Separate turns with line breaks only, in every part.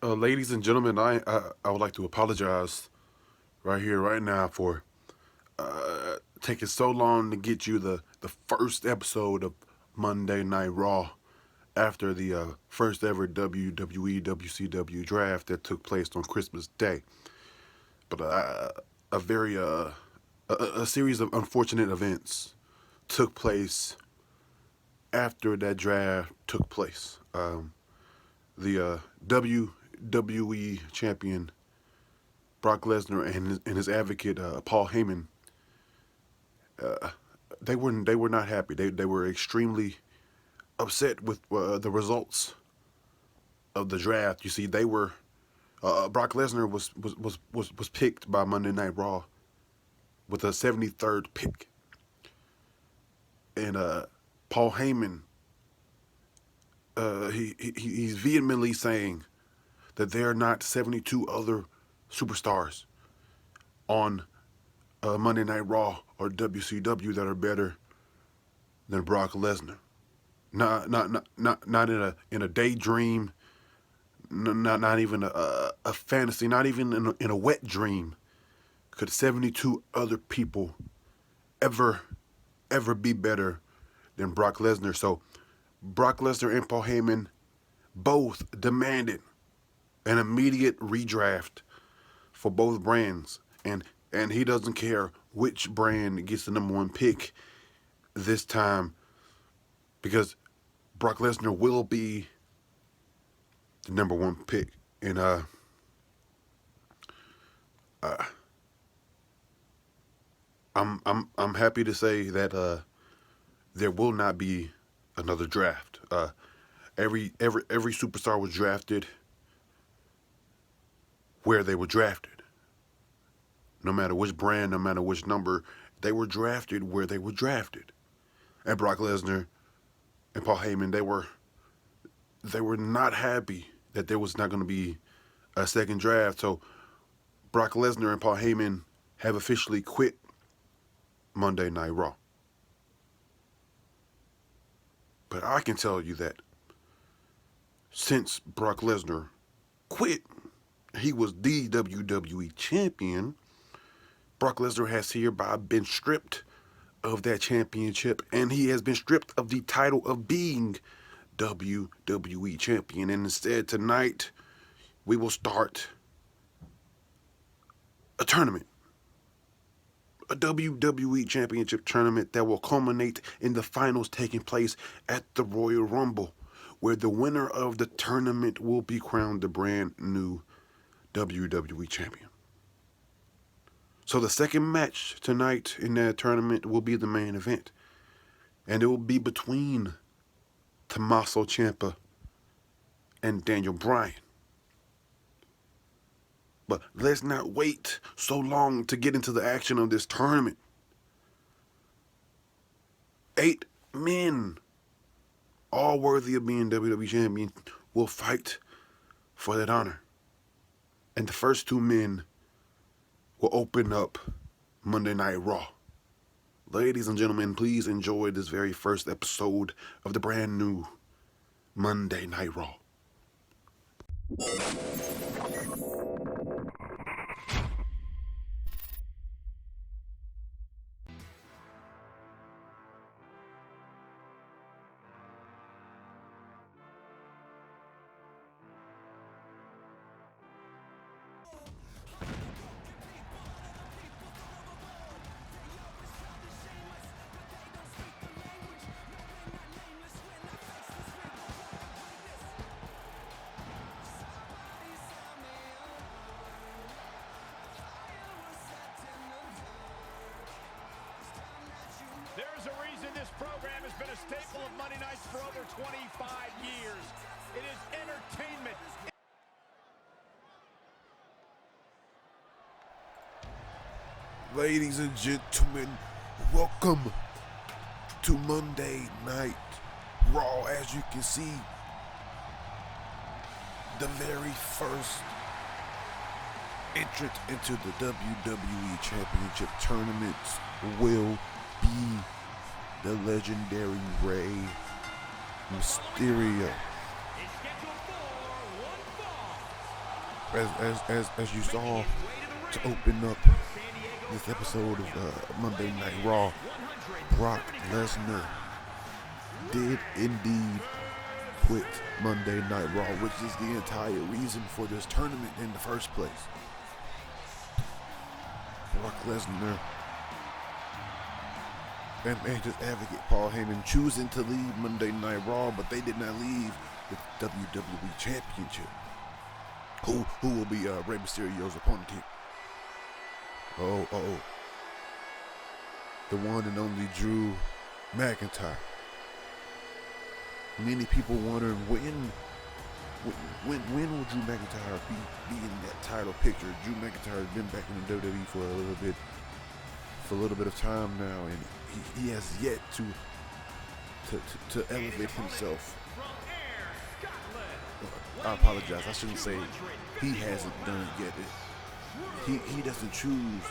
Ladies and gentlemen, I would like to apologize right here, right now, for taking so long to get you the first episode of Monday Night Raw after the first ever WWE WCW draft that took place on Christmas Day. But a very a series of unfortunate events took place after that draft took place. The WWE champion Brock Lesnar and his advocate Paul Heyman, they were not happy. They were extremely upset with the results of the draft. You see, they were Brock Lesnar was picked by Monday Night Raw with a 73rd pick, and Paul Heyman he's vehemently saying that there are not 72 other superstars on Monday Night Raw or WCW that are better than Brock Lesnar. Not in a daydream, not even a fantasy, not even in a wet dream could 72 other people ever be better than Brock Lesnar. So Brock Lesnar and Paul Heyman both demanded an immediate redraft for both brands, and he doesn't care which brand gets the number one pick this time, because Brock Lesnar will be the number one pick. And I'm happy to say that there will not be another draft. Every superstar was drafted where they were drafted. No matter which brand, no matter which number, they were drafted where they were drafted. And Brock Lesnar and Paul Heyman, they were not happy that there was not going to be a second draft. So Brock Lesnar and Paul Heyman have officially quit Monday Night Raw. But I can tell you that since Brock Lesnar quit, he was the WWE champion. Brock Lesnar has hereby been stripped of that championship, and he has been stripped of the title of being WWE champion. And instead, tonight, we will start a tournament, a WWE championship tournament that will culminate in the finals taking place at the Royal Rumble, where the winner of the tournament will be crowned the brand new WWE champion. So the second match tonight in that tournament will be the main event, and it will be between Tommaso Ciampa and Daniel Bryan. But let's not wait so long to get into the action of this tournament. 8 men, all worthy of being WWE champion, will fight for that honor. And the first 2 men will open up Monday Night Raw. Ladies and gentlemen, please enjoy this very first episode of the brand new Monday Night Raw.
There's a reason this program has been a staple of Monday nights for over 25 years. It is entertainment.
Ladies and gentlemen, welcome to Monday Night Raw. As you can see, the very first entrant into the WWE Championship Tournament will be the legendary Rey Mysterio. as you saw to open up this episode of Monday Night Raw, Brock Lesnar did indeed quit Monday Night Raw, which is the entire reason for this tournament in the first place. Brock Lesnar and his advocate Paul Heyman choosing to leave Monday Night Raw, but they did not leave the WWE Championship. Who will be Rey Mysterio's opponent here? Oh. The one and only Drew McIntyre. Many people wondering when will Drew McIntyre be in that title picture? Drew McIntyre has been back in the WWE for a little bit of time now, and he has yet to elevate himself. I apologize. I shouldn't say he hasn't done it yet. He doesn't choose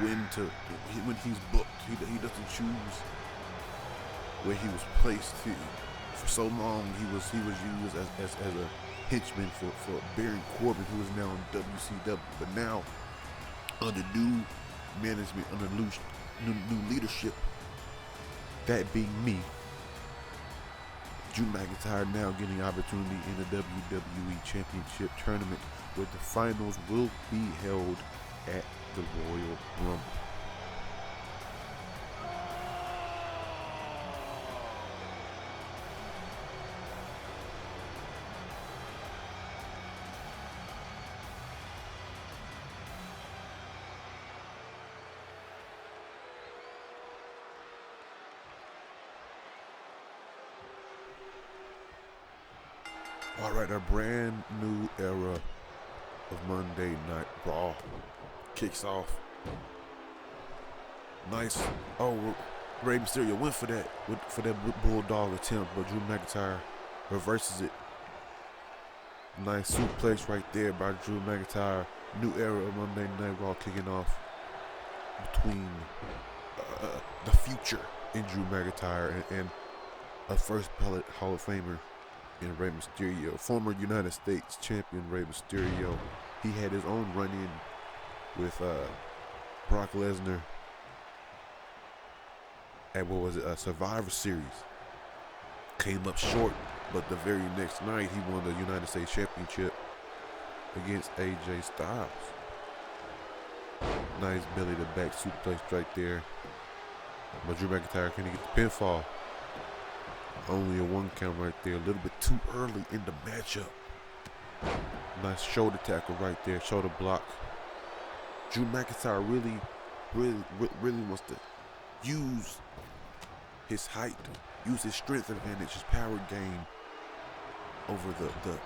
when he's booked. He doesn't choose where he was placed. For so long, he was used as a henchman for Baron Corbin, who is now in WCW. But now, under new management, under new leadership, that being me, Drew McIntyre now getting opportunity in the WWE Championship tournament, where the finals will be held at the Royal Rumble. Alright, a brand new era of Monday Night Raw kicks off. Nice. Oh, Rey Mysterio went for that bulldog attempt, but Drew McIntyre reverses it. Nice suplex right there by Drew McIntyre. New era of Monday Night Raw kicking off between the future in Drew McIntyre and a first ballot Hall of Famer in Rey Mysterio. Former United States champion Rey Mysterio. He had his own run-in with Brock Lesnar at a Survivor Series. Came up short, but the very next night he won the United States Championship against AJ Styles. Nice belly to back suplex right there. But Drew McIntyre couldn't get the pinfall. Only a 1 count right there. A little bit too early in the matchup. Nice shoulder tackle right there. Shoulder block. Drew McIntyre really wants to use his height, use his strength advantage, his power game over the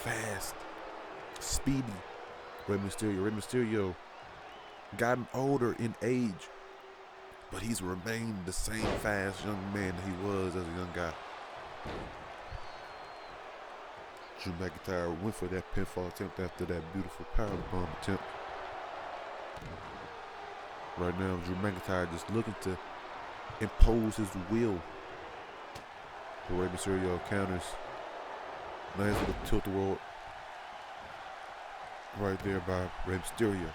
fast, speedy Rey Mysterio. Rey Mysterio gotten older in age, but he's remained the same fast young man that he was as a young guy. Drew McIntyre went for that pinfall attempt after that beautiful powerbomb attempt. Right now, Drew McIntyre just looking to impose his will. The Rey Mysterio counters. Nice little tilt-a-whirl right there by Rey Mysterio.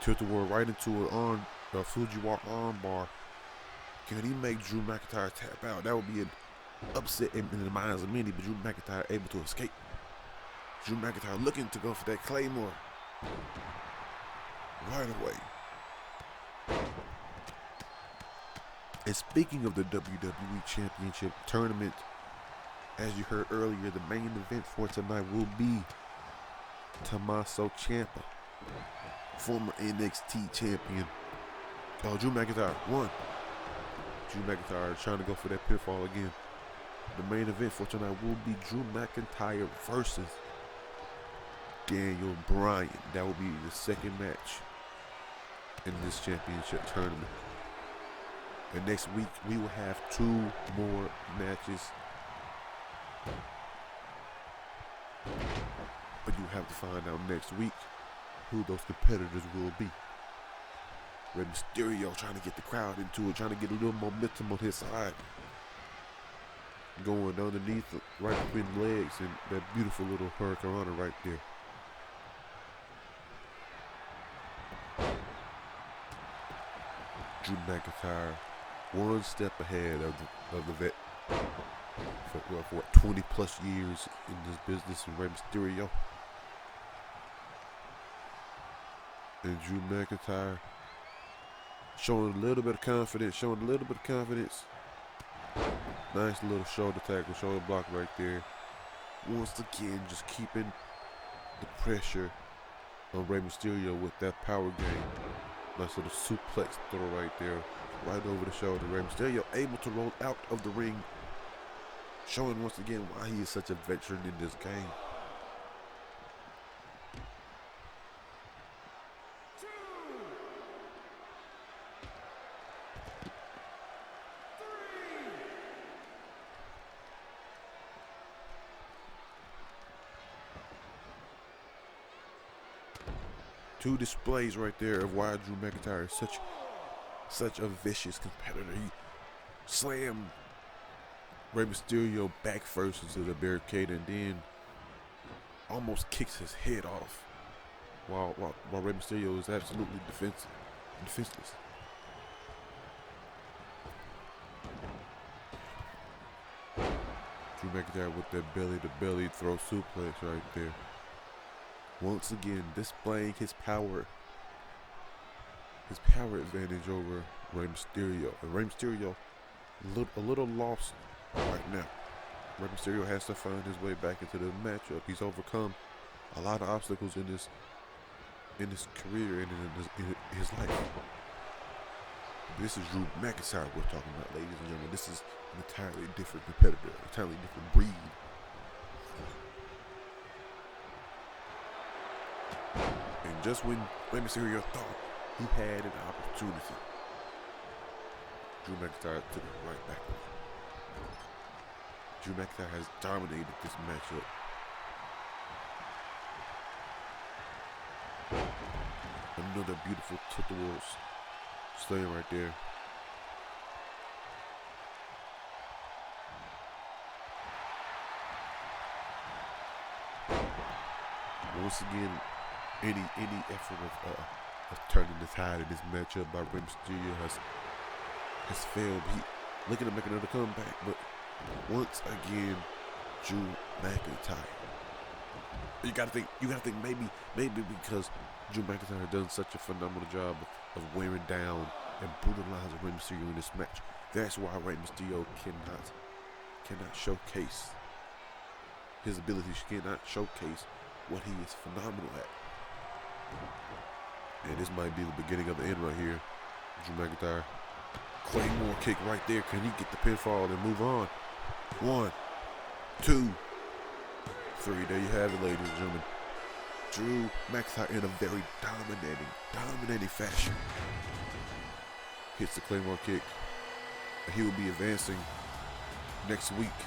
Tilt-a-whirl right into a Fujiwara armbar. Can he make Drew McIntyre tap out? That would be an upset in the minds of many, but Drew McIntyre able to escape. Drew McIntyre looking to go for that Claymore right away. And speaking of the WWE Championship tournament, as you heard earlier, the main event for tonight will be Tommaso Ciampa, former NXT champion. Oh, Drew McIntyre won. Drew McIntyre trying to go for that pinfall again. The main event for tonight will be Drew McIntyre versus Daniel Bryan. That will be the second match in this championship tournament. And next week we will have 2 more matches. But you have to find out next week who those competitors will be. Rey Mysterio trying to get the crowd into it, trying to get a little momentum on his side.
going underneath, right between the legs, and that beautiful little hurricane right there. Drew McIntyre, one step ahead of the vet for 20 plus years in this business, and Rey Mysterio. And Drew McIntyre showing a little bit of confidence, Nice little shoulder tackle, shoulder block right there. Once again, just keeping the pressure on Rey Mysterio with that power game. Nice little suplex throw right there, right over the shoulder. Rey Mysterio able to roll out of the ring, showing once again why he is such a veteran in this game. Two displays right there of why Drew McIntyre is such a vicious competitor. He slammed Rey Mysterio back first into the barricade and then almost kicks his head off while Rey Mysterio is absolutely defenseless. Drew McIntyre with that belly-to-belly throw suplex right there. Once again, displaying his power advantage over Rey Mysterio. And Rey Mysterio a little lost right now. Rey Mysterio has to find his way back into the matchup. He's overcome a lot of obstacles in his career and in his life. This is Drew McIntyre we're talking about, ladies and gentlemen. This is an entirely different competitor, entirely different breed. And just when Rey Mysterio thought he had an opportunity, Drew McIntyre took it right back away. Drew McIntyre has dominated this matchup. Another beautiful tilt-a-whirl slam right there. Once again, any effort of turning the tide in this matchup by Rey Mysterio has failed. He looking to make another comeback, but once again, Drew McIntyre. You gotta think maybe because Drew McIntyre has done such a phenomenal job of wearing down and brutalizing Rey Mysterio in this match. That's why Rey Mysterio cannot showcase his abilities. He cannot showcase what he is phenomenal at. And this might be the beginning of the end right here. Drew McIntyre. Claymore kick right there. Can he get the pinfall and move on? 1, 2, 3. There you have it, ladies and gentlemen. Drew McIntyre in a very dominating fashion. Hits the Claymore kick. And he will be advancing next week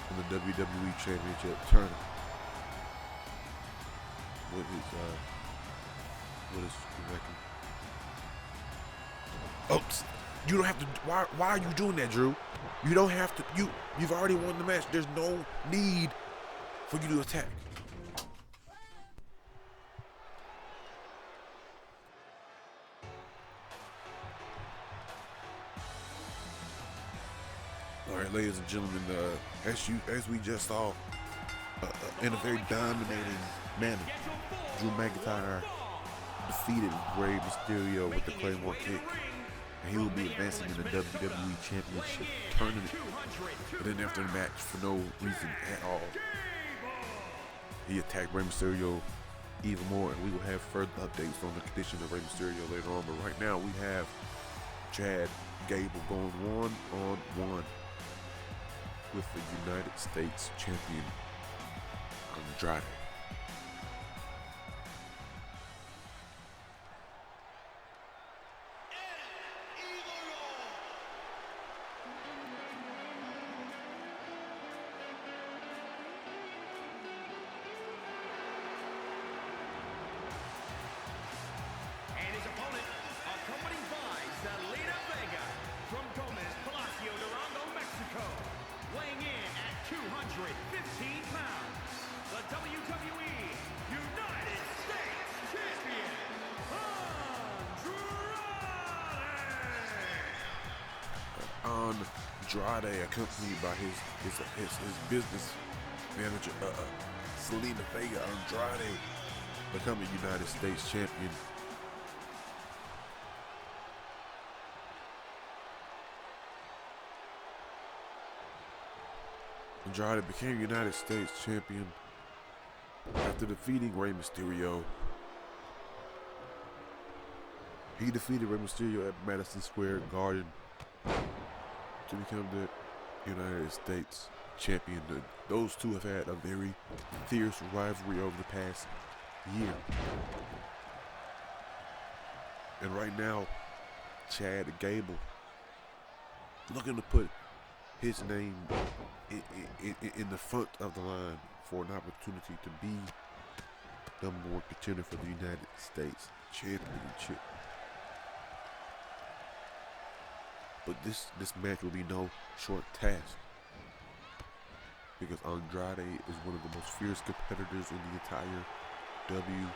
in the WWE Championship tournament. What is Oops. You don't have to. Why are you doing that, Drew? You don't have to. You've already won the match. There's no need for you to attack. All right, ladies and gentlemen, as we just saw, in a very dominating manner, Drew McIntyre defeated Rey Mysterio with the Claymore kick. And he will be advancing in the WWE Championship tournament. But then after the match, for no reason at all, he attacked Rey Mysterio even more. And we will have further updates on the condition of Rey Mysterio later on. But right now, we have Chad Gable going 1-on-1 with the United States champion, Andrade.
Weighing
Andrade, accompanied by his business manager, Selena Vega. Andrade becoming United States champion. Andrade became United States champion after defeating Rey Mysterio. He defeated Rey Mysterio at Madison Square Garden to become the United States champion. Those two have had a very fierce rivalry over the past year. And right now, Chad Gable looking to put his name in the front of the line for an opportunity to be number one contender for the United States Championship. But this match will be no short task, because Andrade is one of the most fierce competitors in the entire WWE.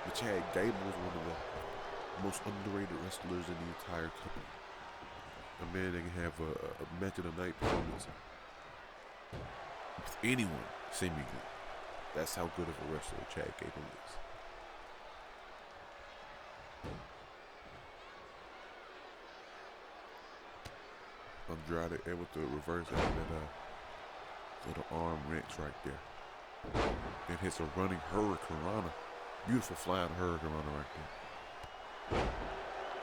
But Chad Gable is one of the most underrated wrestlers in the entire company. A man that can have a match of the night performance with anyone, seemingly. That's how good of a wrestler Chad Gable is. Andrade able to reverse out that little arm wrench right there. Then hits a running hurricanrana. Beautiful flying hurricanrana right there.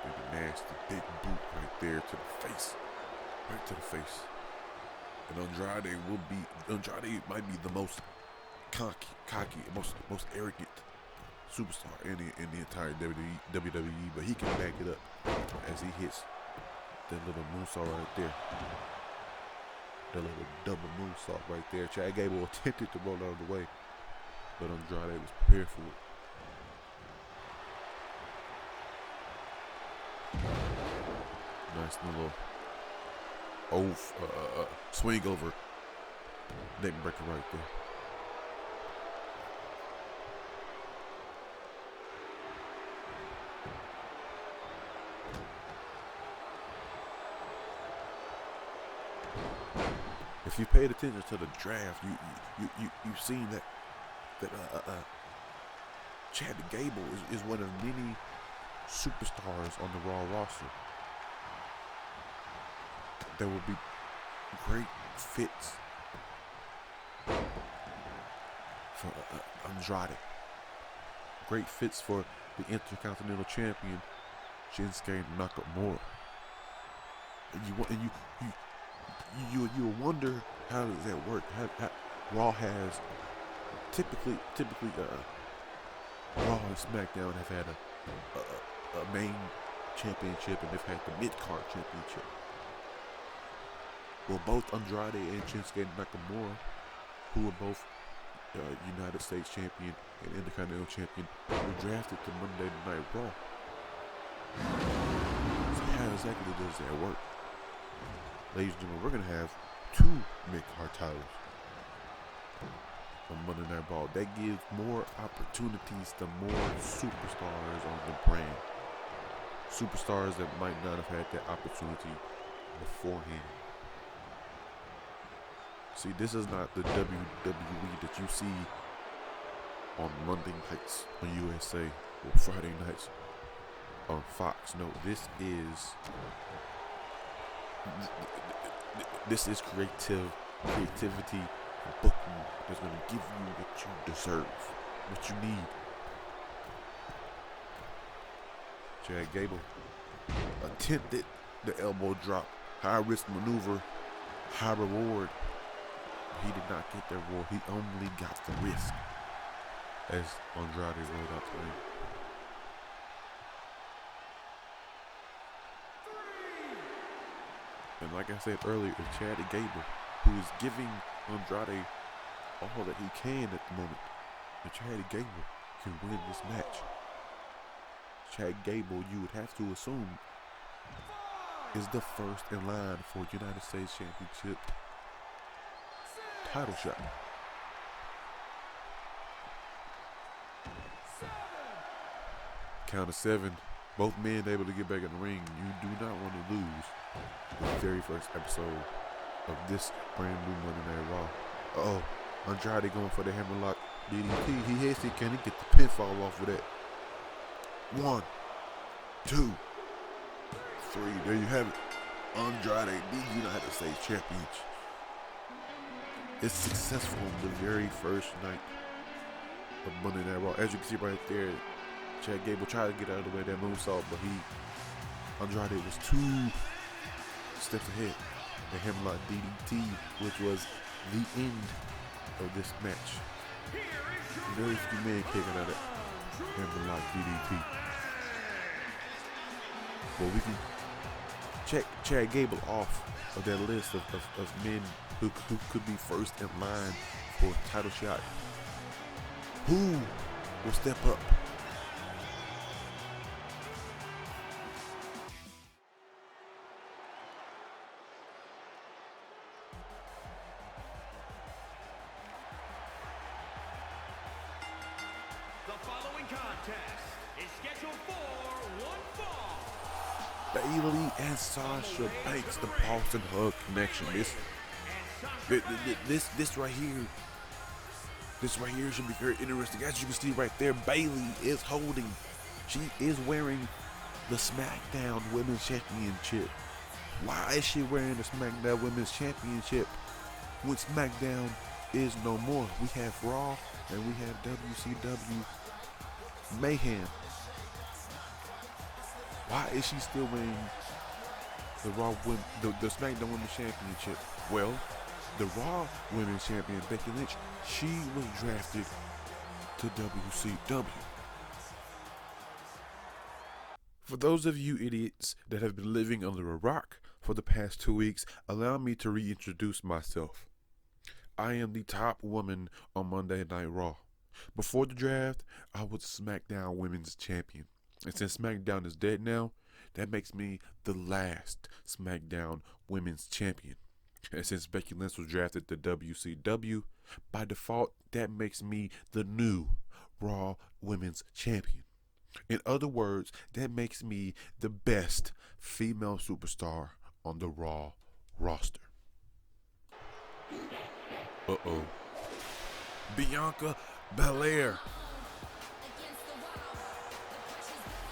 And a nasty big boot right there to the face. Right to the face. And Andrade might be the most cocky, most arrogant superstar in the entire WWE, but he can back it up as he hits that little moonsault right there. The little double moonsault right there. Chad Gable attempted to roll out of the way, but Andrade was prepared for it. Nice little swing over neck breaker right there. If you paid attention to the draft, you've seen that Chad Gable is one of many superstars on the Raw roster. There will be great fits for Andrade. Great fits for the Intercontinental Champion Shinsuke Nakamura. And you wonder, how does that work? How Raw has typically Raw and SmackDown have had a main championship, and they've had the mid-card championship. Well, both Andrade and Shinsuke Nakamura, who are both United States champion and Intercontinental champion, were drafted to Monday Night Raw. So how exactly does that work? Ladies and gentlemen, we're going to have two mid-card titles on Monday Night Raw. That gives more opportunities to more superstars on the brand. Superstars that might not have had that opportunity beforehand. See, this is not the WWE that you see on Monday nights on USA or Friday nights on Fox. No, this is creativity, and booking that's going to give you what you deserve, what you need. Chad Gable attempted the elbow drop, high risk maneuver, high reward. He did not get that reward. He only got the risk as Andrade rolled out the ring. And like I said earlier, it's Chad Gable who is giving Andrade all that he can at the moment. And Chad Gable can win this match. Chad Gable, you would have to assume, is the first in line for United States Championship title shot. count of 7, both men able to get back in the ring. You do not want to lose the very first episode of this brand new Monday Night Raw. Uh-oh, Andrade going for the hammerlock DDT. He hits it. Can he get the pinfall off of that? 1, 2, 3. There you have it. Andrade, you know how to say champion. It's successful on the very first night of Monday Night Raw. As you can see right there, Chad Gable tried to get out of the way of that moonsault, but Andrade was 2 steps ahead. The hammerlock DDT, which was the end of this match. Very few men kicking out of hammerlock DDT. But we can check Chad Gable off of that list of men who could be first in line for a title shot. Who will step up?
The following contest is scheduled for one fall.
Bayley and Sasha Banks, the Boston Hug connection. This right here should be very interesting. As you can see right there, Bayley is holding. She is wearing the SmackDown Women's Championship. Why is she wearing the SmackDown Women's Championship when SmackDown is no more? We have Raw and we have WCW Mayhem. Why is she still wearing the the SmackDown Women's Championship? Well, the Raw Women's Champion Becky Lynch, she was drafted to WCW. For those of you idiots that have been living under a rock for the past 2 weeks, allow me to reintroduce myself. I am the top woman on Monday Night Raw. Before the draft, I was SmackDown Women's Champion. And since SmackDown is dead now, that makes me the last SmackDown Women's Champion. And since Becky Lynch was drafted to WCW, by default, that makes me the new Raw Women's Champion. In other words, that makes me the best female superstar on the Raw roster. Uh-oh. Bianca Belair.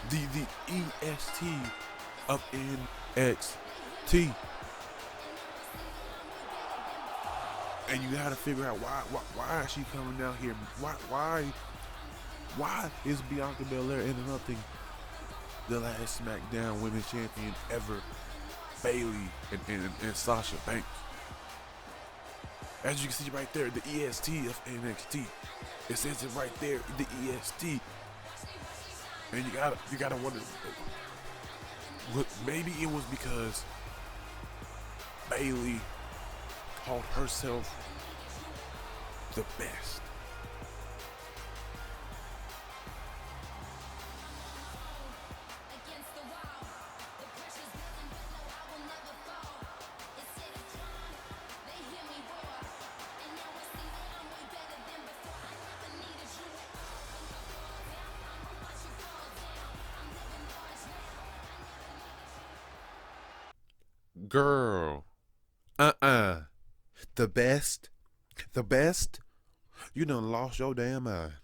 The EST of NXT. And you gotta figure out why is she coming down here? Why is Bianca Belair interrupting the last SmackDown Women's Champion ever, Bayley and Sasha Banks? As you can see right there, the EST of NXT. It says it right there, the EST. And you gotta wonder, maybe it was because Bayley called herself the best. Girl, the best, you done lost your damn mind.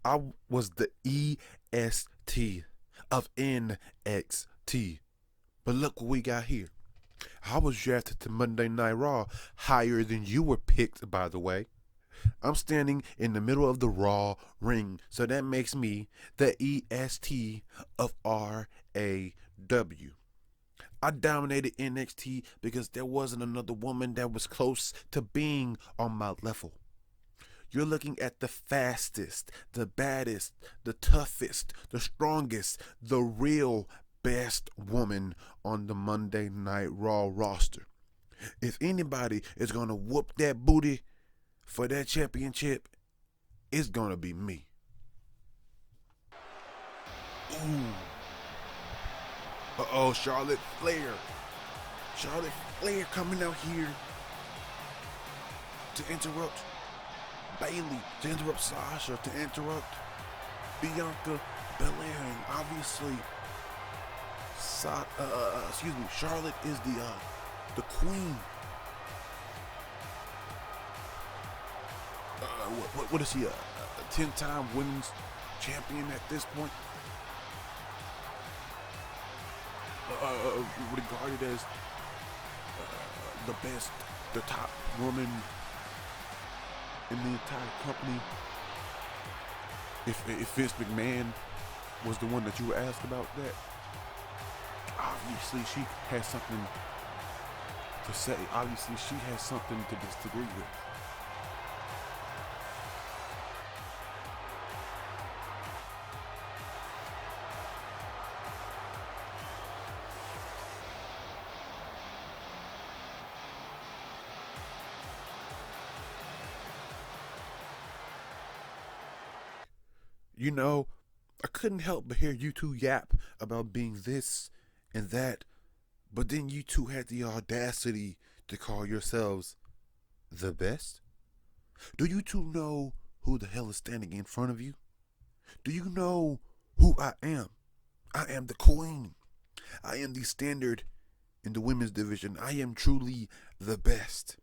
I was the EST of NXT, but look what we got here. I was drafted to Monday Night Raw, higher than you were picked, by the way. I'm standing in the middle of the Raw ring, so that makes me the EST of RAW. I dominated NXT because there wasn't another woman that was close to being on my level. You're looking at the fastest, the baddest, the toughest, the strongest, the real best woman on the Monday Night Raw roster. If anybody is going to whoop that booty for that championship, it's going to be me. Ooh. Uh-oh, Charlotte Flair. Charlotte Flair coming out here to interrupt Bayley, to interrupt Sasha, to interrupt Bianca Belair, and obviously, Charlotte is the queen. What is he? A 10-time women's champion at this point? Regarded as the best, the top woman in the entire company. If Vince McMahon was the one that you were asked about that, obviously she has something to say. Obviously she has something to disagree with. You know, I couldn't help but hear you two yap about being this and that, but then you two had the audacity to call yourselves the best? Do you two know who the hell is standing in front of you? Do you know who I am? I am the queen. I am the standard in the women's division. I am truly the best.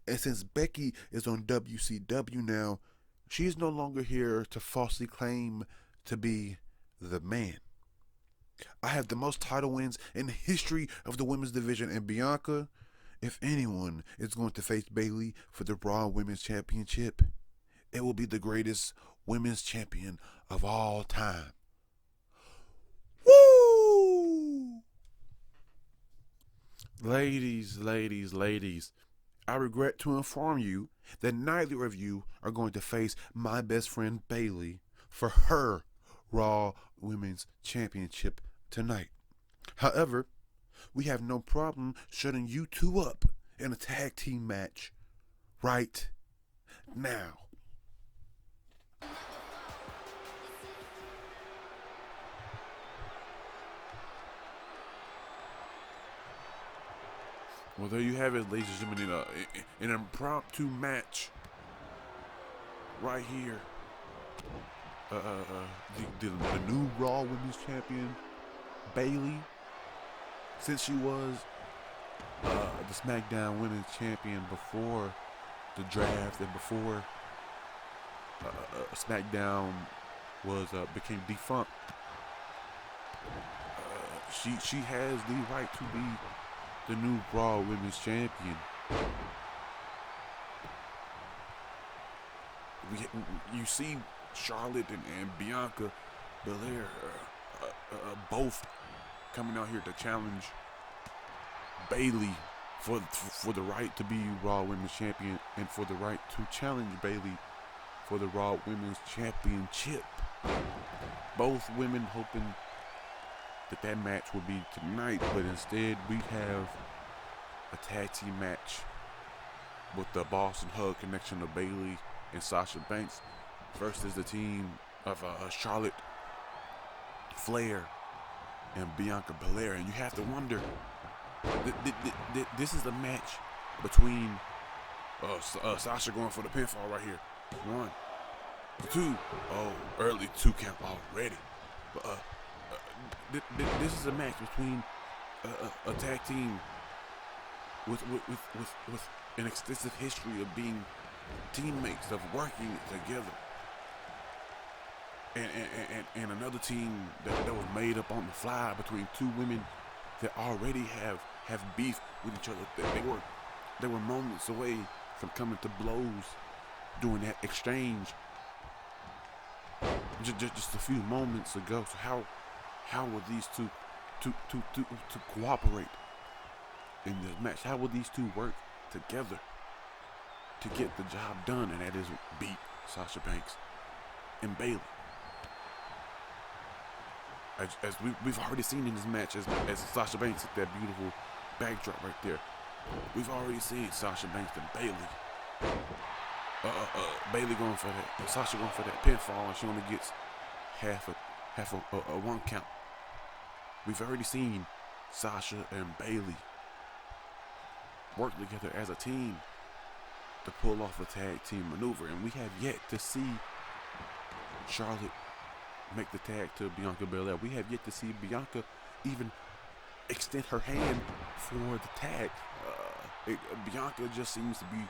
And since Becky is on WCW now, she is no longer here to falsely claim to be the man. I have the most title wins in the history of the women's division, and Bianca, if anyone is going to face Bayley for the Raw Women's Championship, it will be the greatest women's champion of all time. Woo! Ladies, I regret to inform you that neither of you are going to face my best friend Bayley for her Raw Women's Championship tonight. However, we have no problem shutting you two up in a tag team match right now. Well, there you have it, ladies and gentlemen, an impromptu match right here. The new Raw Women's Champion, Bayley, since she was the SmackDown Women's Champion before the draft and before SmackDown became defunct, she has the right to be the new Raw Women's Champion. You see Charlotte and Bianca Belair both coming out here to challenge Bayley for the right to be Raw Women's Champion and for the right to challenge Bayley for the Raw Women's Championship. Both women hoping that match will be tonight, but instead we have a tag team match with the Boston Hug connection of Bayley and Sasha Banks versus the team of Charlotte Flair and Bianca Belair. And you have to wonder, this is a match between Sasha going for the pinfall right here. 1, 2, early 2 count already. But this is a match between a tag team with an extensive history of being teammates, of working together, and another team that was made up on the fly between two women that already have beef with each other. They were moments away from coming to blows during that exchange just a few moments ago. So how will these two to cooperate in this match? How will these two work together to get the job done? And that is beat Sasha Banks and Bayley. As we've already seen in this match, as Sasha Banks hit that beautiful backdrop right there, we've already seen Sasha Banks and Bayley. Bayley going for that, Sasha going for that pinfall, and she only gets half a 1 count. We've already seen Sasha and Bayley work together as a team to pull off a tag team maneuver, and we have yet to see Charlotte make the tag to Bianca Belair. We have yet to see Bianca even extend her hand for the tag. Bianca just seems to be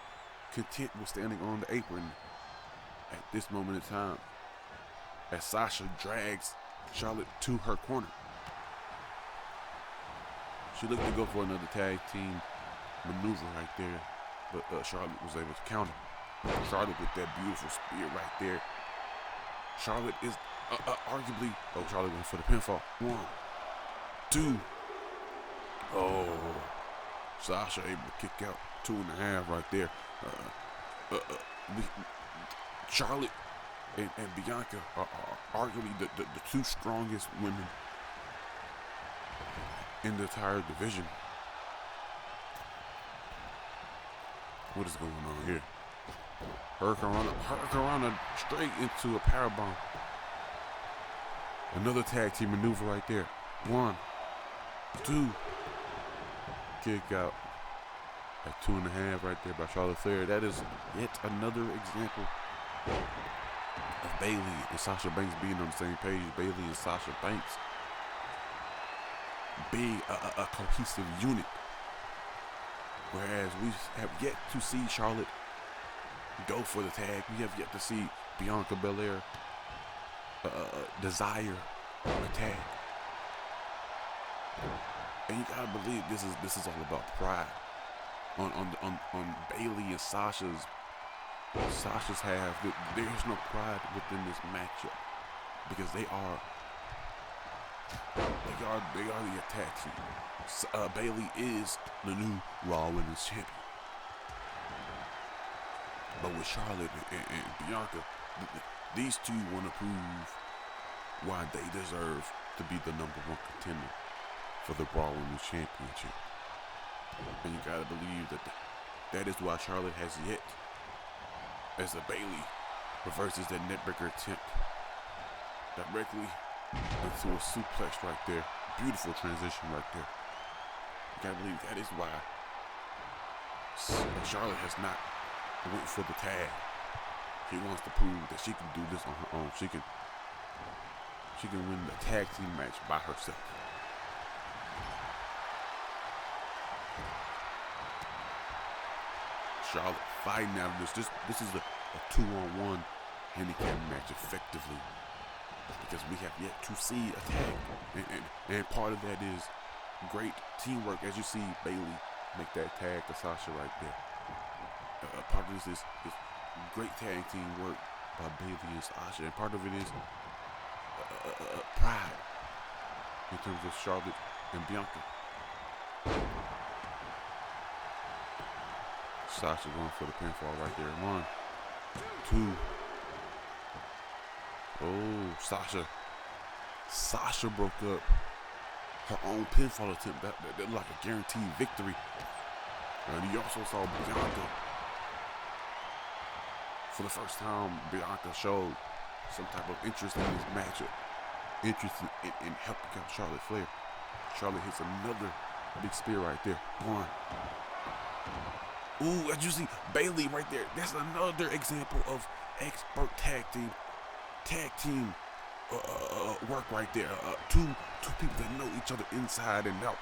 content with standing on the apron at this moment in time, as Sasha drags Charlotte to her corner. She looked to go for another tag team maneuver right there, but Charlotte was able to counter. Charlotte with that beautiful spear right there. Charlotte is arguably, Charlotte going for the pinfall. 1, 2. Oh, Sasha able to kick out 2.5 right there. Charlotte and Bianca are arguably the two strongest women in the entire division. What is going on here? Hurricanrana straight into a powerbomb. Another tag team maneuver right there. 1, 2. Kick out at 2.5 right there by Charlotte Flair. That is yet another example of Bayley and Sasha Banks being on the same page. Bayley and Sasha Banks being a cohesive unit. Whereas we have yet to see Charlotte go for the tag. We have yet to see Bianca Belair desire a tag. And you gotta believe this is all about pride. On Bayley and Sasha's half, there's no pride within this matchup because they are the attack team. Bayley is the new Raw Women's Champion. But with Charlotte and Bianca, these two want to prove why they deserve to be the #1 contender for the Raw Women's Championship. And you gotta believe that is why Charlotte has yet, as the Bayley reverses that neckbreaker attempt directly into a suplex right there. Beautiful transition right there. You gotta believe that is why Charlotte has not went for the tag. She wants to prove that she can do this on her own. She can win the tag team match by herself. Charlotte fighting out of this. This is a 2-on-1 handicap match effectively, because we have yet to see a tag, and part of that is great teamwork, as you see Bayley make that tag to Sasha right there. Part of this is great tag team work by Bayley and Sasha, and part of it is pride in terms of Charlotte and Bianca. Sasha going for the pinfall right there. 1, 2. Oh, Sasha broke up her own pinfall attempt. That looked like a guaranteed victory. And you also saw Bianca. For the first time, Bianca showed some type of interest in this matchup. Interest in helping out Charlotte Flair. Charlotte hits another big spear right there. 1. Ooh, as you see, Bayley right there. That's another example of expert tag team work right there. Two people that know each other inside and out.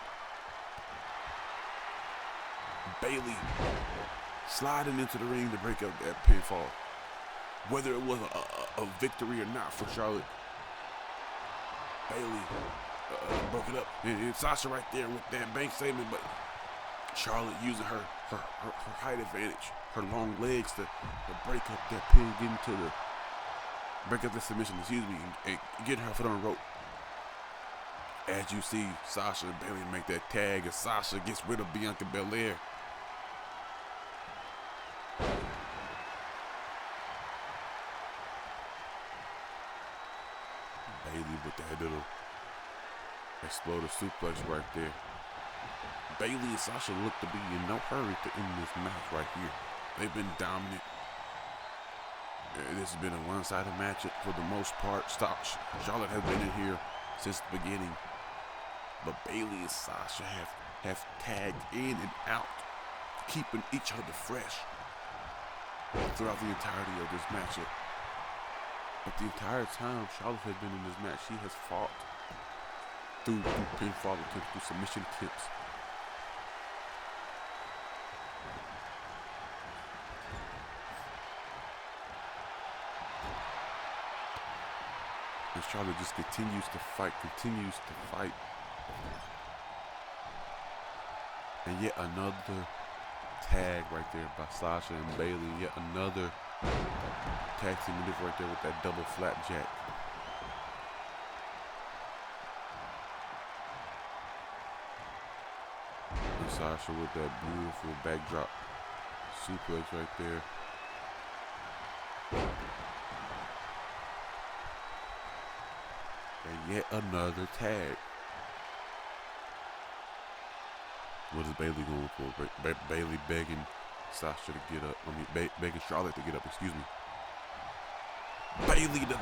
Bayley sliding into the ring to break up that pinfall. Whether it was a victory or not for Charlotte, Bayley broke it up. And Sasha right there with that bank statement, but Charlotte using her height advantage, her long legs to break up that pin, break up the submission, and get her foot on the rope. As you see Sasha and Bayley make that tag, and Sasha gets rid of Bianca Belair. Bayley with that little exploder suplex right there. Bayley and Sasha look to be in no hurry to end this match right here. They've been dominant. This has been a one-sided matchup for the most part. Charlotte has been in here since the beginning. But Bayley and Sasha have tagged in and out, keeping each other fresh throughout the entirety of this matchup. But the entire time Charlotte has been in this match, she has fought through pinfall attempts, through submission attempts. And Charlotte just continues to fight. And yet another tag right there by Sasha and Bayley. Yet another tag team maneuver right there with that double flapjack. And Sasha with that beautiful backdrop suplex right there. And yet another tag. What is Bayley going for? Bayley begging Sasha to get up. Begging Charlotte to get up, excuse me. Bayley the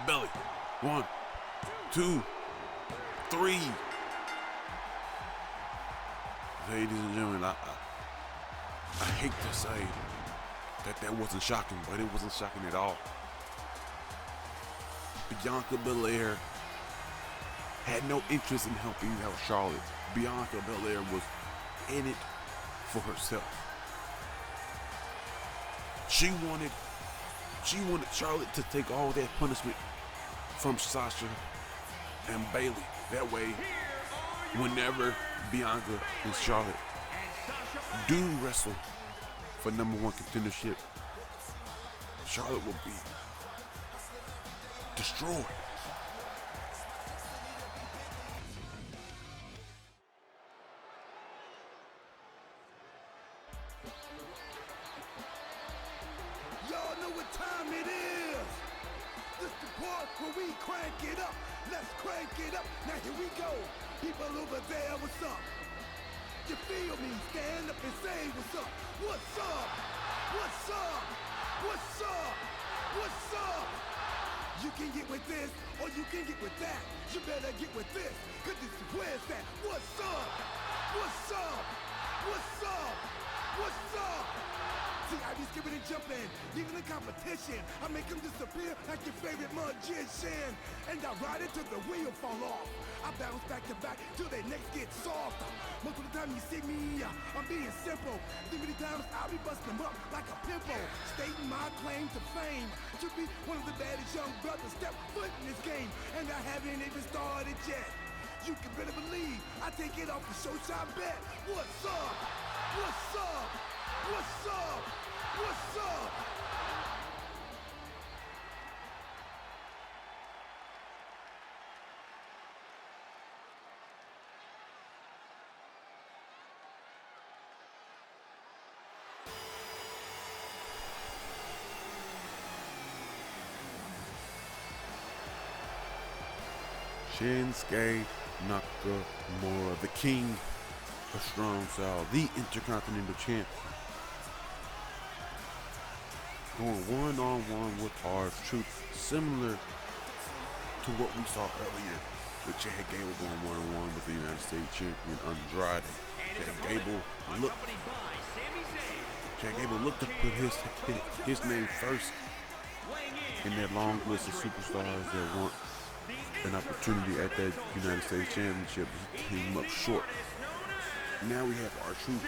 belly. 1, 2, 3. Ladies and gentlemen, I hate to say that wasn't shocking, but it wasn't shocking at all. Bianca Belair had no interest in helping out Charlotte. Bianca Belair was in it for herself. She wanted Charlotte to take all that punishment from Sasha and Bayley. That way, whenever Bianca and Charlotte do wrestle for #1 contendership, Charlotte will be destroyed.
Y'all know what time it is. This the part where we crank it up. Let's crank it up. Now here we go. People over there, what's up? You feel me? Stand up and say what's up. What's up? What's up? What's up? What's up? You can get with this or you can get with that. You better get with this, cause this is where's that? What's up? What's up? What's up? What's up? See, I be skipping and jumping, even the competition. I make them disappear like your favorite magician. And I ride it till the wheel fall off. I bounce back to back till their necks get soft. Most of the time you see me, I'm being simple. Too many times I'll be busting them up like a pimple. Stating my claim to fame. To be one of the baddest young brothers step foot in this game. And I haven't even started yet. You can better believe I take it off the show shot bet. What's up? What's up? What's up? What's up?
Shinsuke Nakamura, the king of strong style, the Intercontinental Champ, going one-on-one with R-Truth, similar to what we saw earlier with Chad Gable going one-on-one with the United States Champion Andrade. Chad Gable looked to put his name first in that long list of superstars that want an opportunity at that United States Championship. He came up short. Now we have R-Truth,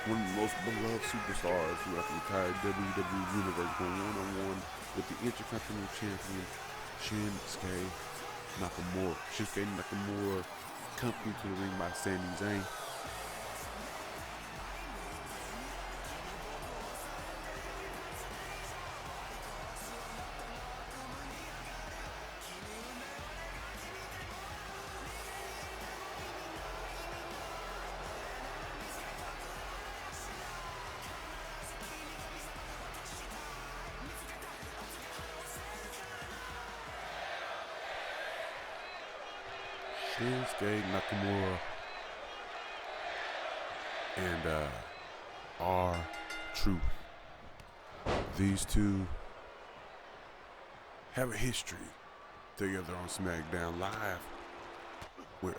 one of the most beloved superstars throughout the entire WWE universe, going one-on-one with the Intercontinental Champion Shinsuke Nakamura. Shinsuke Nakamura accompanied to the ring by Sami Zayn. Shinsuke Nakamura and R-Truth. These two have a history together on SmackDown Live, where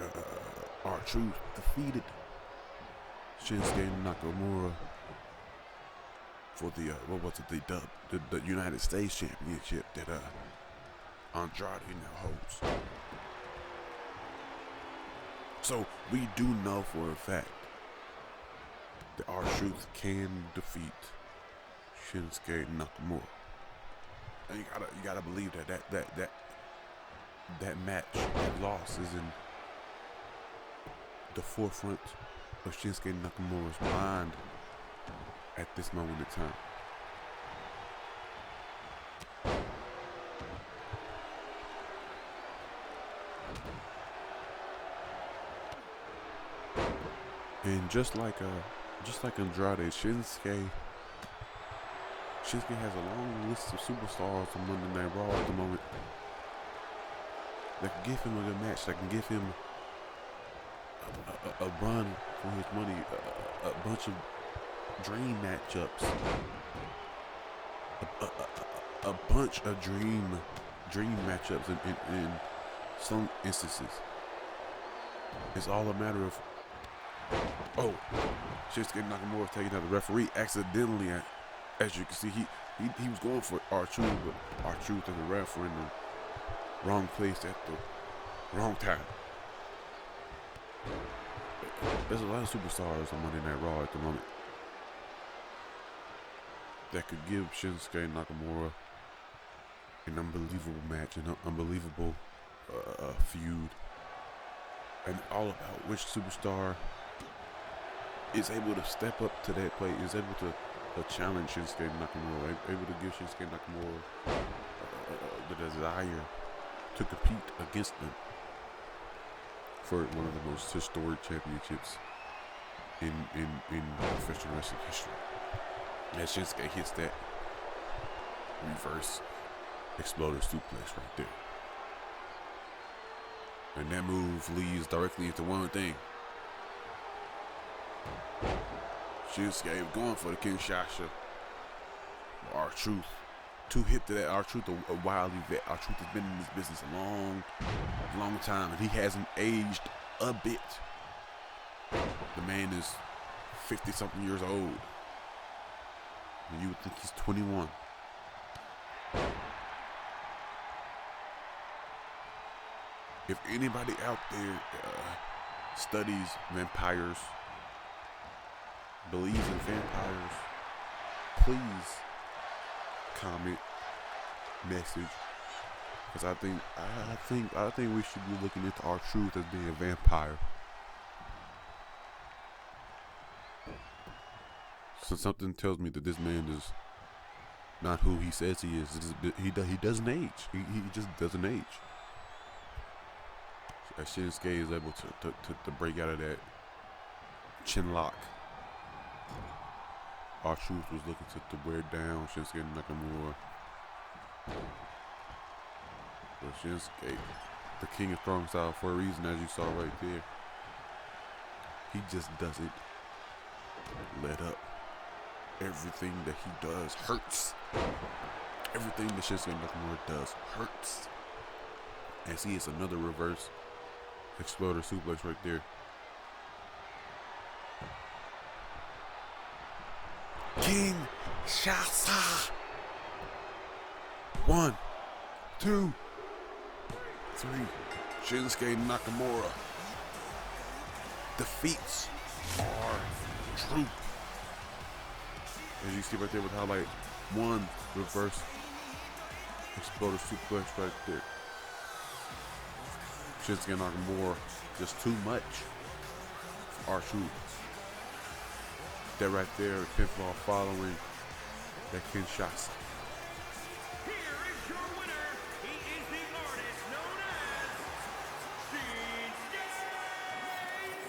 R-Truth defeated Shinsuke Nakamura for the what was it they dubbed the United States Championship that Andrade now holds. So we do know for a fact that R-Truth can defeat Shinsuke Nakamura. And you gotta believe that match, that loss, is in the forefront of Shinsuke Nakamura's mind at this moment in time. And just like Andrade, Shinsuke has a long list of superstars on Monday Night Raw at the moment that can give him a good match, that can give him a run for his money, a bunch of dream matchups, a bunch of dream matchups in some instances. It's all a matter of, oh, Shinsuke Nakamura taking out the referee accidentally. As you can see, he was going for R-Truth, but R-Truth and the ref were in the wrong place at the wrong time. There's a lot of superstars on Monday Night Raw at the moment that could give Shinsuke Nakamura an unbelievable match, an unbelievable feud, and all about which superstar is able to step up to that plate, is able to challenge Shinsuke Nakamura, able to give Shinsuke Nakamura the desire to compete against them for one of the most historic championships in professional wrestling history. As Shinsuke hits that reverse exploder suplex right there. And that move leads directly into one thing. Shinsuke going for the Kinshasa. R-Truth, too hip to that. R-Truth, a wily vet. R-Truth has been in this business a long time, and he hasn't aged a bit. The man is 50-something years old, and you would think he's 21. If anybody out there studies vampires, believes in vampires, please comment, message, because I think we should be looking into R-Truth as being a vampire. So something tells me that this man is not who he says he is. He doesn't age. He just doesn't age. As Shinsuke is able to break out of that chin lock, R-Truth was looking to wear down Shinsuke Nakamura. But Shinsuke, the king of strong style for a reason, as you saw right there, he just doesn't let up. Everything that he does hurts. Everything that Shinsuke Nakamura does hurts. As he hits another reverse exploder suplex right there. Kinshasa. 1, 2, 3. Shinsuke Nakamura defeats R-Truth. As you see right there with highlight, one reverse exploder suplex right there. Shinsuke Nakamura just too much for R-Truth. That right there, pinfall following that Kinshasa.
Here is your winner. He is the artist known as Shinsuke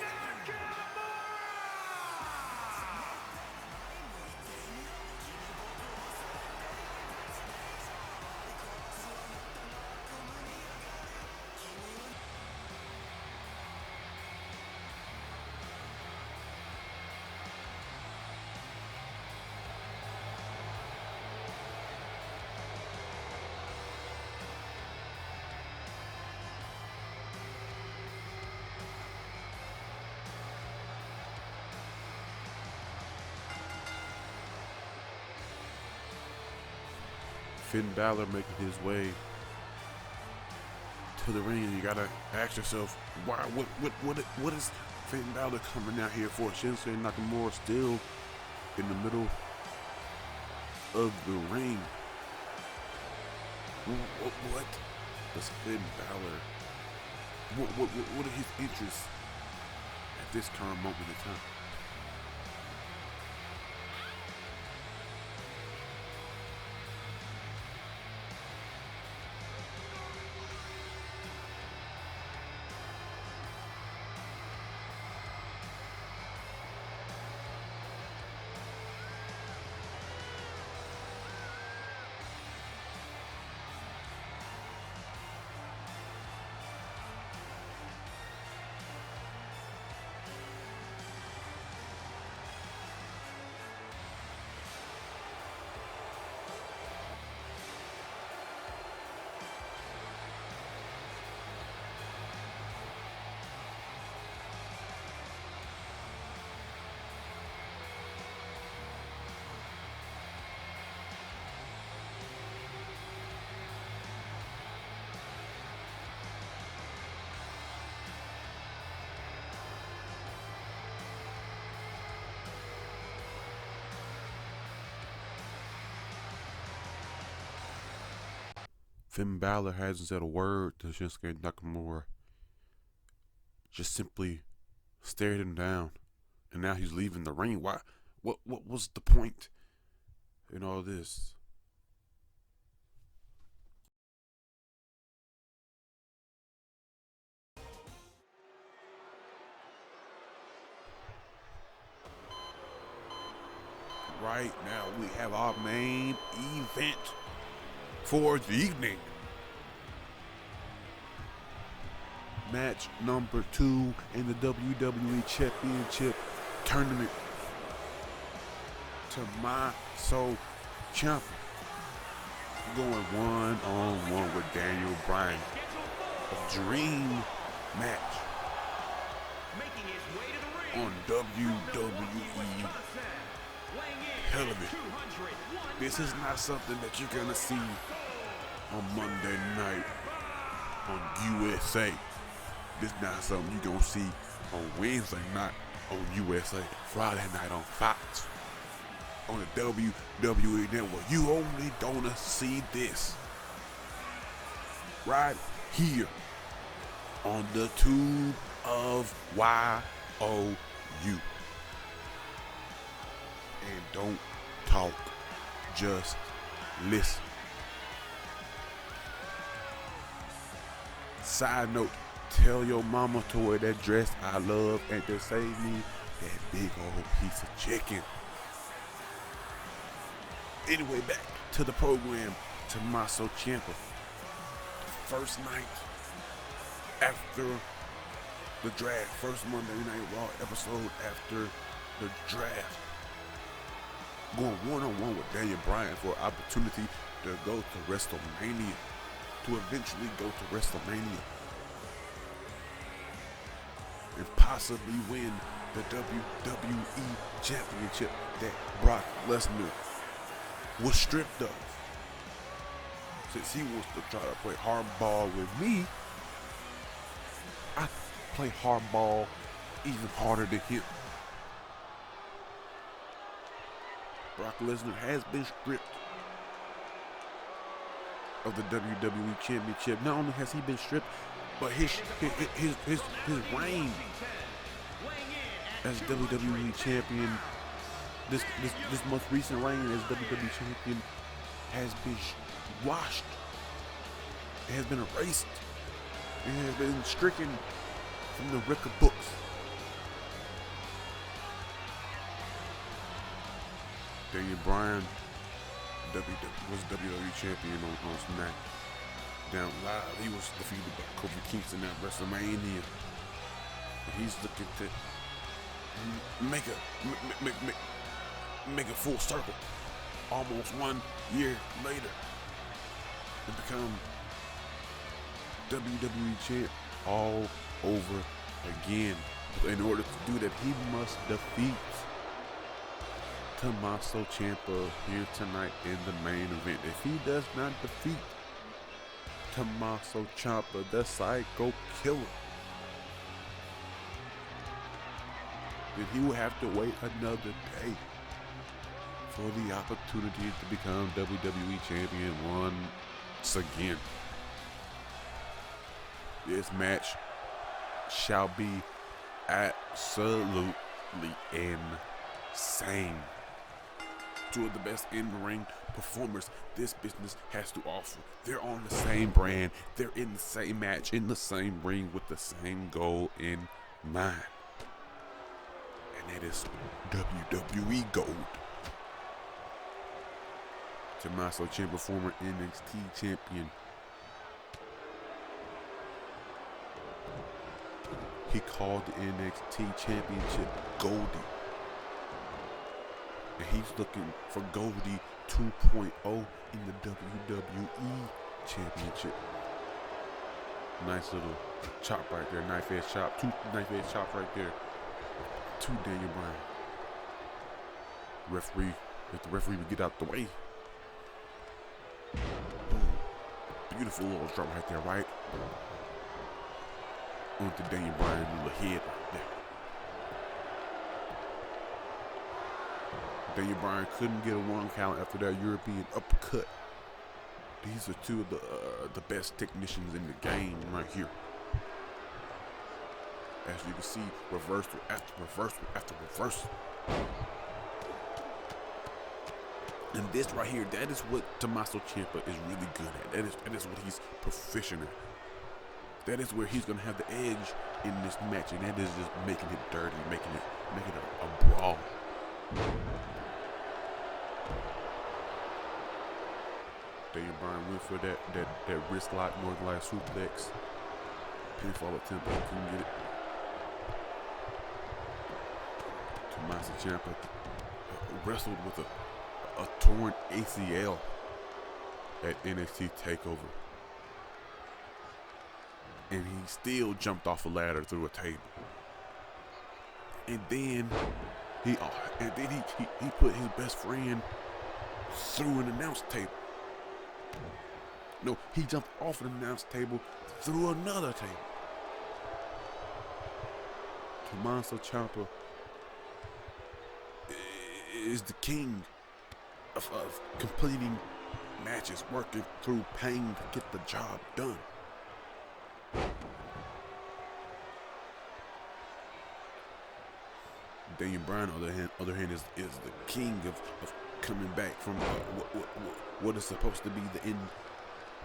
Nakamura.
Finn Balor making his way to the ring, and you gotta ask yourself, why? What is Finn Balor coming out here for? Shinsuke Nakamura still in the middle of the ring. What does Finn Balor? What are his interests at this current moment in time? Finn Balor hasn't said a word to Shinsuke Nakamura. Just simply stared him down, and now he's leaving the ring. Why? What was the point in all this? Right now, we have our main event for the evening. Match number 2 in the WWE Championship Tournament. Tommaso Ciampa going one-on-one with Daniel Bryan. A dream match on WWE television. This is not something that you're gonna see on Monday night on USA. This is not something you're gonna see on Wednesday night on USA, Friday night on Fox, on the WWE Network. You only gonna see this right here on the tube of YOU. And don't talk, just listen. Side note, tell your mama to wear that dress I love and to save me that big old piece of chicken. Anyway, back to the program. Tommaso Ciampa. First night after the draft. First Monday Night Raw episode after the draft. Going one-on-one with Daniel Bryan for an opportunity to go to WrestleMania. To eventually go to WrestleMania. And possibly win the WWE Championship that Brock Lesnar was stripped of. Since he wants to try to play hardball with me, I play hardball even harder than him. Brock Lesnar has been stripped of the WWE Championship. Not only has he been stripped, but his reign as WWE Champion, this most recent reign as WWE Champion has been washed. It has been erased. It has been stricken from the record books. Daniel Bryan was WWE Champion on SmackDown Live. He was defeated by Kofi Kingston at WrestleMania. He's looking to make a full circle, almost 1 year later, and become WWE champ all over again. But in order to do that, he must defeat Tommaso Ciampa here tonight in the main event. If he does not defeat Tommaso Ciampa, the Psycho Killer, then he will have to wait another day for the opportunity to become WWE Champion once again. This match shall be absolutely insane. Two of the best in-ring performers this business has to offer. They're on the same brand. They're in the same match, in the same ring, with the same goal in mind. And it is WWE Gold. Tommaso Ciampa, former NXT champion. He called the NXT championship Goldie. And he's looking for Goldie 2.0 in the WWE championship. Nice little chop right there. Knife edge chop. Two knife edge chop right there to Daniel Bryan. Referee, if the referee would get out the way. Boom. Beautiful little drop right there, right? Onto Daniel Bryan's little head right there. Daniel Bryan couldn't get a 1 count after that European uppercut. These are two of the best technicians in the game right here. As you can see, reversal after reversal after reversal. And this right here, that is what Tommaso Ciampa is really good at. That is what he's proficient at. That is where he's gonna have the edge in this match, and that is just making it dirty, making it a brawl. Daniel Bryan went for that wrist lock, Northern Light suplex. Pinfall attempt, he couldn't get it. Tommaso Ciampa wrestled with a torn ACL at NXT TakeOver. And he still jumped off a ladder through a table. And then he put his best friend through an announce table. No, he jumped off an announce table through another table. Tommaso Ciampa is the king of completing matches, working through pain to get the job done. Daniel Bryan, on the other hand, is the king of coming back from what is supposed to be the end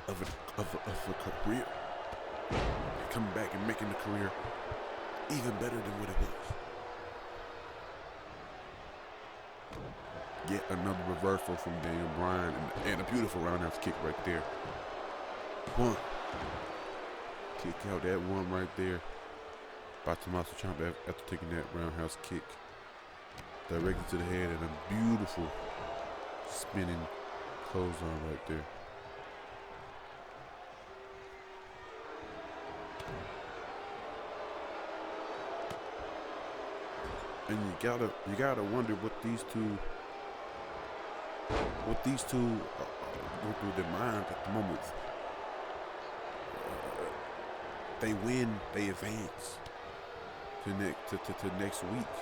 of a career. Coming back and making the career even better than what it was. Yet another reversal from Daniel Bryan, and a beautiful roundhouse kick right there. One. Kick out that one right there by Tommaso Ciampa after taking that roundhouse kick directly to the head, and a beautiful spinning clothesline right there. And you gotta wonder what these two go through their mind at the moment. They win, they advance to next week.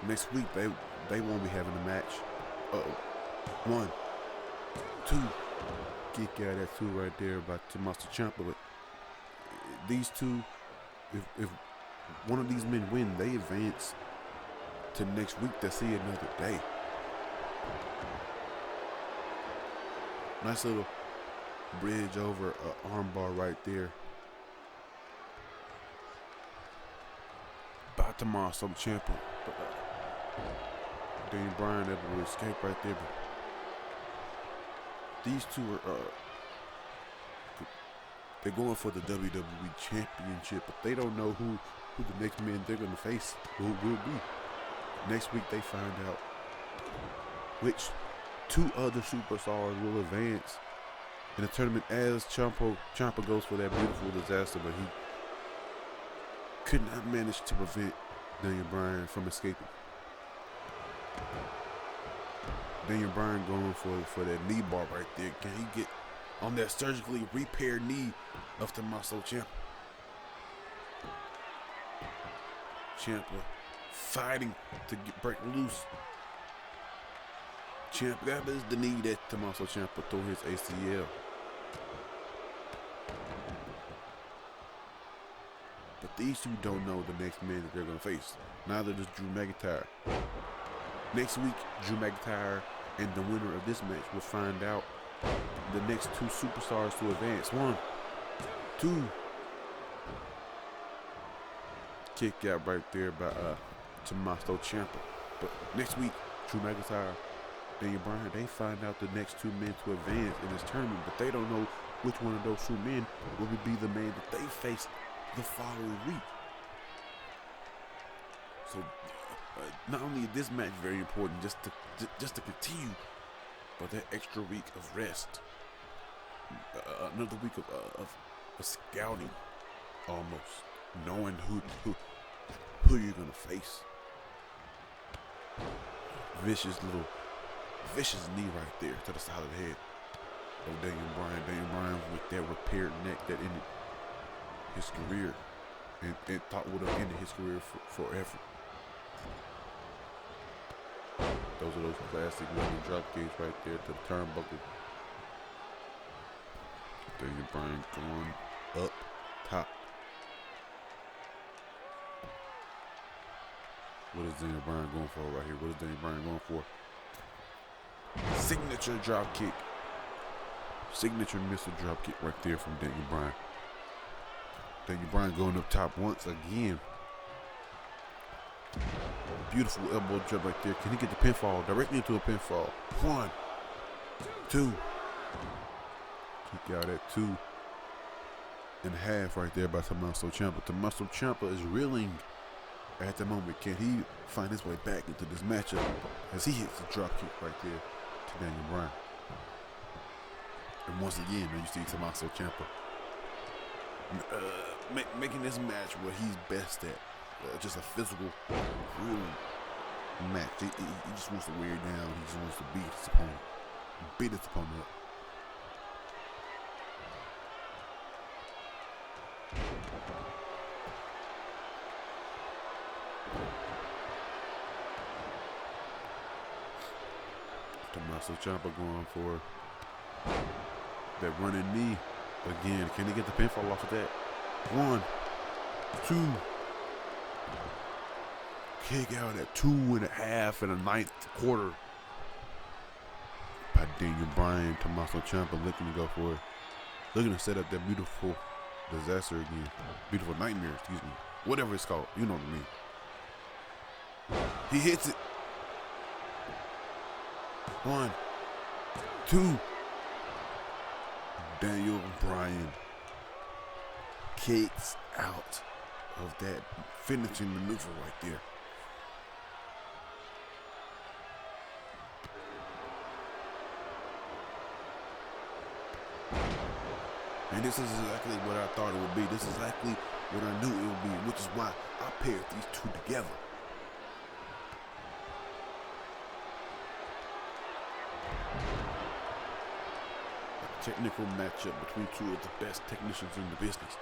Next week they won't be having a match. 1, 2, kick out of that 2 right there by Tommaso Ciampa. But these two, if one of these men win, they advance to next week to see another day. Nice little bridge over armbar right there by Tommaso Ciampa. Daniel Bryan able to escape right there. But these two are they're going for the WWE Championship, but they don't know who the next men they're going to face will be. Next week they find out which 2 other superstars will advance in the tournament as Ciampa goes for that beautiful disaster, but could not manage to prevent Daniel Bryan from escaping. Daniel Bryan going for that knee bar right there. Can he get on that surgically repaired knee of Tommaso Ciampa? Ciampa fighting to break loose. Ciampa, that is the knee that Tommaso Ciampa tore his ACL. But these two don't know the next man that they're going to face. Neither does Drew McIntyre. Next week, Drew McIntyre and the winner of this match will find out the next two superstars to advance. 1, 2. Kick out right there by Tommaso Ciampa. But next week, Drew McIntyre, Daniel Bryan, they find out the next two men to advance in this tournament, but they don't know which one of those two men will be the man that they face the following week. So not only is this match very important just to continue, but that extra week of rest, another week of scouting, almost knowing who you're gonna face. Vicious knee right there to the side of the head of Daniel Bryan. Daniel Bryan with that repaired neck that ended his career and thought would have ended his career forever. Those are those classic running drop kicks right there to the turnbuckle. Daniel Bryan going up top. What is Daniel Bryan going for right here? What is Daniel Bryan going for? Signature drop kick. Signature missile drop kick right there from Daniel Bryan. Daniel Bryan going up top once again. Beautiful elbow drop right there. Can he get the pinfall? Directly into a pinfall. 1, 2. Kick out at 2.5 right there by Tommaso Ciampa. Tommaso Ciampa is reeling at the moment. Can he find his way back into this matchup as he hits the drop kick right there to Daniel Bryan? And once again, you see Tommaso Ciampa making this match what he's best at. Just a physical, brutal match. He just wants to wear it down. He just wants to beat his opponent. Beat his opponent up. Tommaso Ciampa going for that running knee again. Can he get the pinfall off of that? 1, 2. Kick out at 2.5 in the 9th quarter by Daniel Bryan. Tommaso Ciampa looking to go for it. Looking to set up that beautiful disaster again. Beautiful nightmare, excuse me. Whatever it's called. You know what I mean. He hits it. 1, 2. Daniel Bryan kicks out of that finishing maneuver right there. And this is exactly what I thought it would be. This is exactly what I knew it would be, which is why I paired these two together. A technical matchup between two of the best technicians in the business.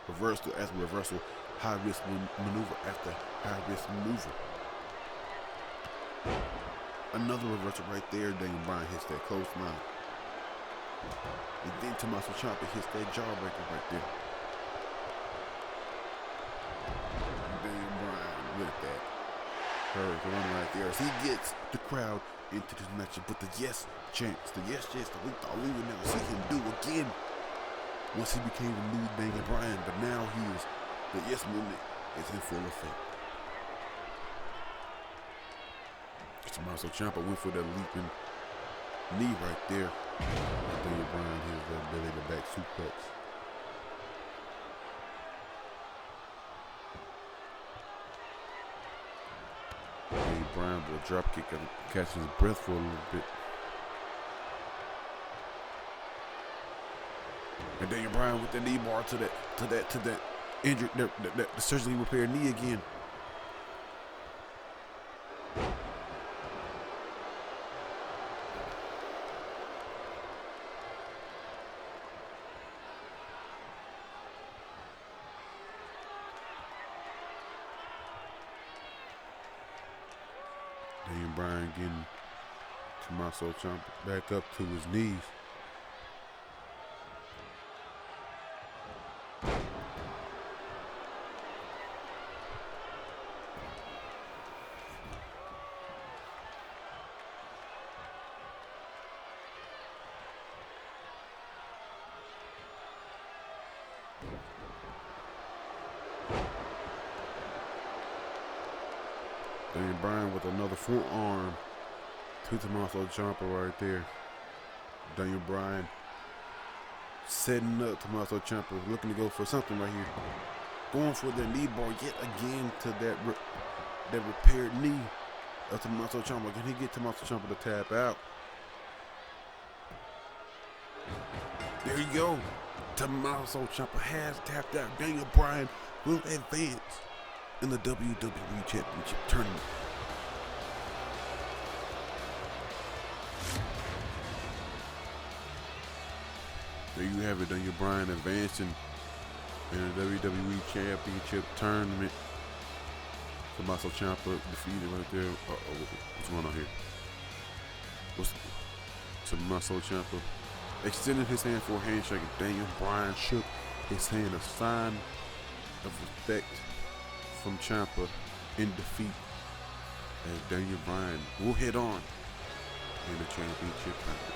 Reversal after reversal, high risk maneuver after high risk maneuver. Another reversal right there. Daniel Bryan hits that close line. And then Tommaso Ciampa hits that jawbreaker right there. Daniel Bryan with that hurricane right there as he gets the crowd into this matchup with the yes chants. The yes chants that we thought we would never see him do again once he became the new Daniel Bryan. But now the yes movement is in full effect. Tommaso Ciampa went for that leaping knee right there. And Daniel Bryan hits that belly to back suplex. Daniel Bryan with a drop kick and catches his breath for a little bit. And Daniel Bryan with the knee bar to that injured, the surgically repaired knee again. Daniel Bryan getting Tommaso Ciampa back up to his knees. Daniel Bryan with another forearm to Tommaso Ciampa right there. Daniel Bryan setting up Tommaso Ciampa, looking to go for something right here. Going for the knee bar yet again to that repaired knee of Tommaso Ciampa. Can he get Tommaso Ciampa to tap out? There you go. Tommaso Ciampa has tapped out. Daniel Bryan will advance in the WWE Championship tournament. There you have it, Daniel Bryan advancing in the WWE Championship tournament. Tommaso Ciampa defeated right there. What's going on here? Tommaso Ciampa extended his hand for a handshake. Daniel Bryan shook his hand, a sign of respect from Ciampa in defeat, as Daniel Bryan will head on in the championship tournament.